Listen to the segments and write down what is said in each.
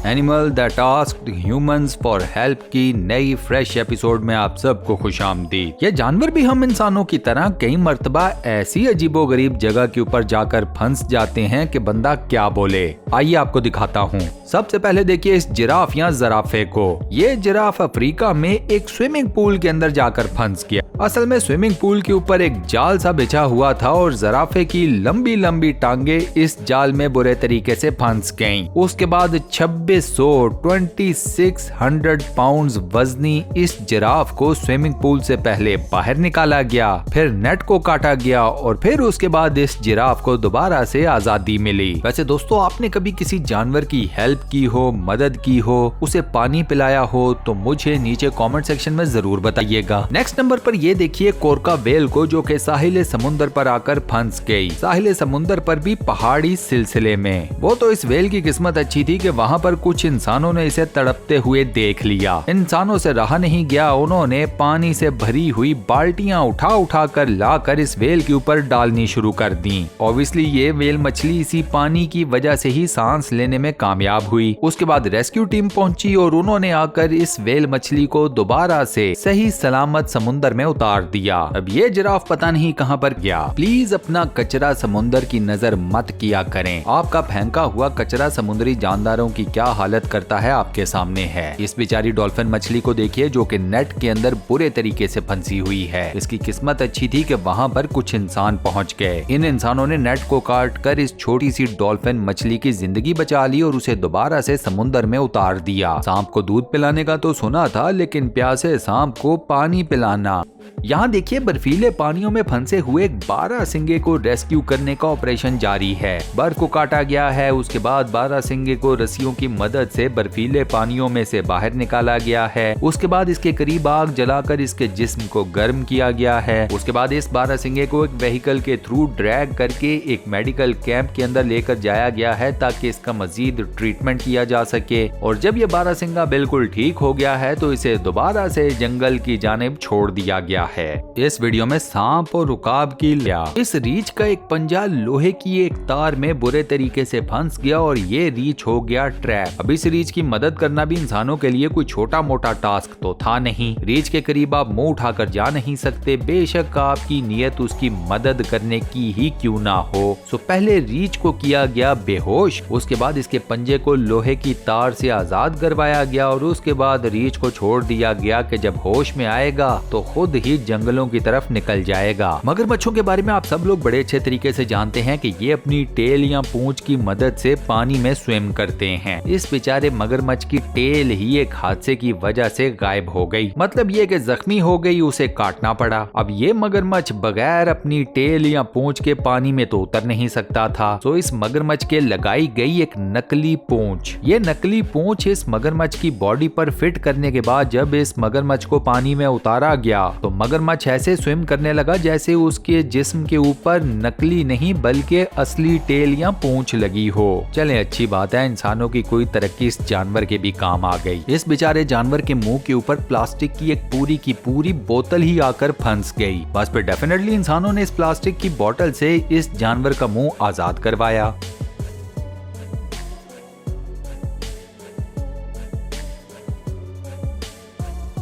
Animal that asked humans for help की नई fresh episode में आप सबको खुशामदीद। ये जानवर भी हम इंसानों की तरह कई मर्तबा ऐसी अजीबोगरीब जगह के ऊपर जाकर फंस जाते हैं कि बंदा क्या बोले। आइए आपको दिखाता हूँ। सबसे पहले देखिए इस जिराफ या जराफे को। ये जिराफ अफ्रीका में एक स्विमिंग पूल के अंदर जाकर फंस गया। असल में स्विमिंग पूल के ऊपर एक जाल सा बिछा हुआ था और जराफे की लंबी लंबी टांगे इस जाल में बुरे तरीके से फंस गईं। उसके बाद 2600 पाउंड वजनी इस जिराफ को स्विमिंग पूल से पहले बाहर निकाला गया, फिर नेट को काटा गया और फिर उसके बाद इस जिराफ को दोबारा से आजादी मिली। वैसे दोस्तों, आपने कभी किसी जानवर की हेल्प की हो, मदद की हो, उसे पानी पिलाया हो तो मुझे नीचे कमेंट सेक्शन में जरूर बताइएगा। नेक्स्ट नंबर पर ये देखिए कोरका वेल को, जो कि साहिल समुंदर पर आकर फंस गई। साहिल समुंदर पर भी पहाड़ी सिलसिले में। वो तो इस वेल की किस्मत अच्छी थी कि वहाँ पर कुछ इंसानों ने इसे तड़पते हुए देख लिया। इंसानों से रहा नहीं गया, उन्होंने पानी से भरी हुई बाल्टियां उठा उठा कर लाकर इस वेल के ऊपर डालनी शुरू कर दी। ऑब्वियसली ये वेल मछली इसी पानी की वजह से ही सांस लेने में कामयाब हुई। उसके बाद रेस्क्यू टीम पहुंची और उन्होंने आकर इस वेल मछली को दोबारा से सही सलामत समुंदर में उतार दिया। अब ये जिराफ पता नहीं कहां पर गया। प्लीज अपना कचरा समुंदर की नजर मत किया करें। आपका फेंका हुआ कचरा समुद्री जानदारों की क्या हालत करता है आपके सामने है। इस बेचारी डॉल्फिन मछली को देखिए, जो कि नेट के अंदर बुरे तरीके से फंसी हुई है। इसकी किस्मत अच्छी थी कि वहां पर कुछ इंसान पहुंच गए। इन इंसानों ने नेट को काट कर इस छोटी सी डॉल्फिन मछली की जिंदगी बचा ली और उसे दोबारा से समुंदर में उतार दिया। सांप को दूध पिलाने का तो सुना था, लेकिन प्यासे सांप को पानी पिलाना। यहाँ देखिए बर्फीले पानियों में फंसे हुए एक बारहसिंगे को रेस्क्यू करने का ऑपरेशन जारी है। बर्फ को काटा गया है, उसके बाद बारहसिंगे को रस्सियों की मदद से बर्फीले पानियों में से बाहर निकाला गया है। उसके बाद इसके करीब आग जलाकर इसके जिस्म को गर्म किया गया है। उसके बाद इस बारहसिंगे को एक व्हीकल के थ्रू ड्रैग करके एक मेडिकल कैंप के अंदर लेकर जाया गया है ताकि इसका मजीद ट्रीटमेंट किया जा सके। और जब ये बारहसिंगा बिल्कुल ठीक हो गया है तो इसे दोबारा से जंगल की जानिब छोड़ दिया गया है। इस वीडियो में सांप और रुकाब की लिया। इस रीछ का एक पंजा लोहे की एक तार में बुरे तरीके से फंस गया और ये रीछ हो गया ट्रैप। अब इस रीछ की मदद करना भी इंसानों के लिए कोई छोटा मोटा टास्क तो था नहीं। रीछ के करीब आप मुंह उठाकर जा नहीं सकते, बेशक आपकी नीयत उसकी मदद करने की ही क्यों ना हो। सो पहले रीछ को किया गया बेहोश, उसके बाद इसके पंजे को लोहे की तार से आजाद करवाया गया और उसके बाद रीछ को छोड़ दिया गया कि जब होश में आएगा तो खुद ही जंगलों की तरफ निकल जाएगा। मगरमच्छों के बारे में आप सब लोग बड़े अच्छे तरीके से जानते हैं कि ये अपनी टेल या पूंछ की मदद से पानी में स्विम करते हैं। इस बेचारे मगरमच्छ की टेल ही एक हादसे की वजह से गायब हो गई। मतलब ये कि जख्मी हो गई, उसे काटना पड़ा। अब ये मगरमच्छ बगैर अपनी टेल या पूंछ के पानी में तो उतर नहीं सकता था। तो इस मगरमच्छ के लगाई गई एक नकली पूंछ। ये नकली पूंछ इस मगरमच्छ की बॉडी पर फिट करने के बाद जब इस मगरमच्छ को पानी में उतारा गया तो मगरमच्छ ऐसे स्विम करने लगा जैसे उसके जिस्म के ऊपर नकली नहीं बल्कि असली टेल या पूंछ लगी हो। चलें, अच्छी बात है, इंसानों की कोई तरक्की इस जानवर के भी काम आ गई। इस बेचारे जानवर के मुंह के ऊपर प्लास्टिक की एक पूरी की पूरी बोतल ही आकर फंस गई। बस फिर डेफिनेटली इंसानों ने इस प्लास्टिक की बोतल से इस जानवर का मुंह आजाद करवाया।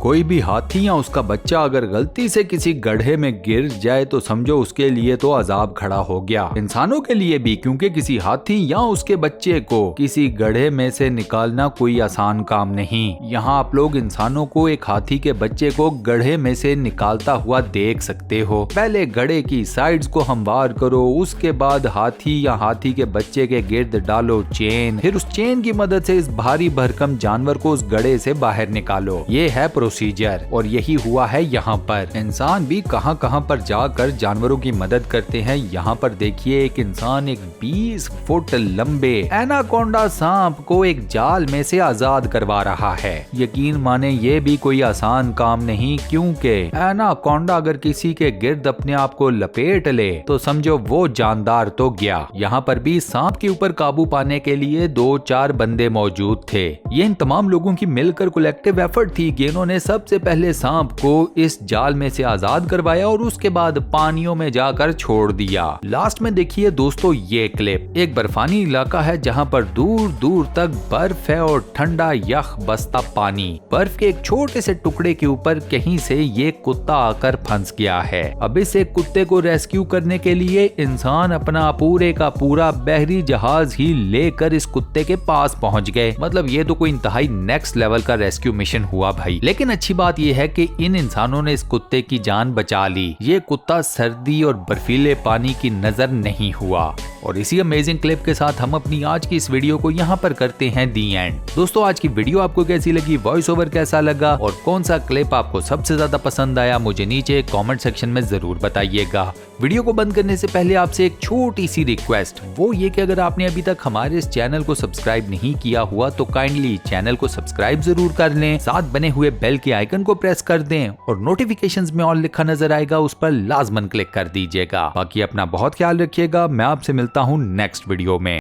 कोई भी हाथी या उसका बच्चा अगर गलती से किसी गड्ढे में गिर जाए तो समझो उसके लिए तो अजाब खड़ा हो गया। इंसानों के लिए भी, क्योंकि किसी हाथी या उसके बच्चे को किसी गड्ढे में से निकालना कोई आसान काम नहीं। यहाँ आप लोग इंसानों को एक हाथी के बच्चे को गड्ढे में से निकालता हुआ देख सकते हो। पहले गड्ढे की साइड्स को हमवार करो, उसके बाद हाथी या हाथी के बच्चे के गिर्द डालो चेन, फिर उस चेन की मदद से इस भारी भरकम जानवर को उस गड्ढे से बाहर निकालो। ये है प्रोसीजर और यही हुआ है यहाँ पर। इंसान भी कहाँ कहाँ पर जाकर जानवरों की मदद करते हैं। यहाँ पर देखिए एक इंसान एक 20 फुट लंबे एनाकोंडा सांप को एक जाल में से आजाद करवा रहा है। यकीन माने ये भी कोई आसान काम नहीं, क्योंकि एनाकोंडा अगर किसी के गिर्द अपने आप को लपेट ले तो समझो वो जानदार तो गया। यहाँ पर भी सांप के ऊपर काबू पाने के लिए 2-4 बंदे मौजूद थे। ये इन तमाम लोगों की मिलकर कलेक्टिव एफर्ट थी कि इन्होंने सबसे पहले सांप को इस जाल में से आजाद करवाया और उसके बाद पानियों में जाकर छोड़ दिया। लास्ट में देखिए दोस्तों ये क्लिप, एक बर्फानी इलाका है जहाँ पर दूर दूर तक बर्फ है और ठंडा यख बसता पानी। बर्फ के एक छोटे से टुकड़े के ऊपर कहीं से ये कुत्ता आकर फंस गया है। अब इस एक कुत्ते को रेस्क्यू करने के लिए इंसान अपना पूरे का पूरा बहरी जहाज ही लेकर इस कुत्ते के पास पहुंच गए। मतलब ये तो कोई इंतहाई नेक्स्ट लेवल का रेस्क्यू मिशन हुआ भाई। लेकिन अच्छी बात यह है कि इन इंसानों ने इस कुत्ते की जान बचा ली। ये कुत्ता सर्दी और बर्फीले पानी की नजर नहीं हुआ। और इसी अमेजिंग क्लिप के साथ हम अपनी आज की इस वीडियो को यहाँ पर करते हैं दी एंड। दोस्तों आज की वीडियो आपको कैसी लगी, वॉइस ओवर कैसा लगा और कौन सा क्लिप आपको सबसे ज्यादा पसंद आया, मुझे नीचे कमेंट सेक्शन में जरूर बताइएगा। वीडियो को बंद करने से पहले आपसे एक छोटी सी रिक्वेस्ट, वो ये कि अगर आपने अभी तक हमारे इस चैनल को सब्सक्राइब नहीं किया हुआ तो काइंडली चैनल को सब्सक्राइब जरूर कर लें, साथ बने हुए बेल के आइकन को प्रेस कर दें और नोटिफिकेशंस में ऑल लिखा नजर आएगा उस पर लाजमन क्लिक कर दीजिएगा। बाकी अपना बहुत ख्याल रखिएगा। मैं आपसे मिलता हूँ नेक्स्ट वीडियो में।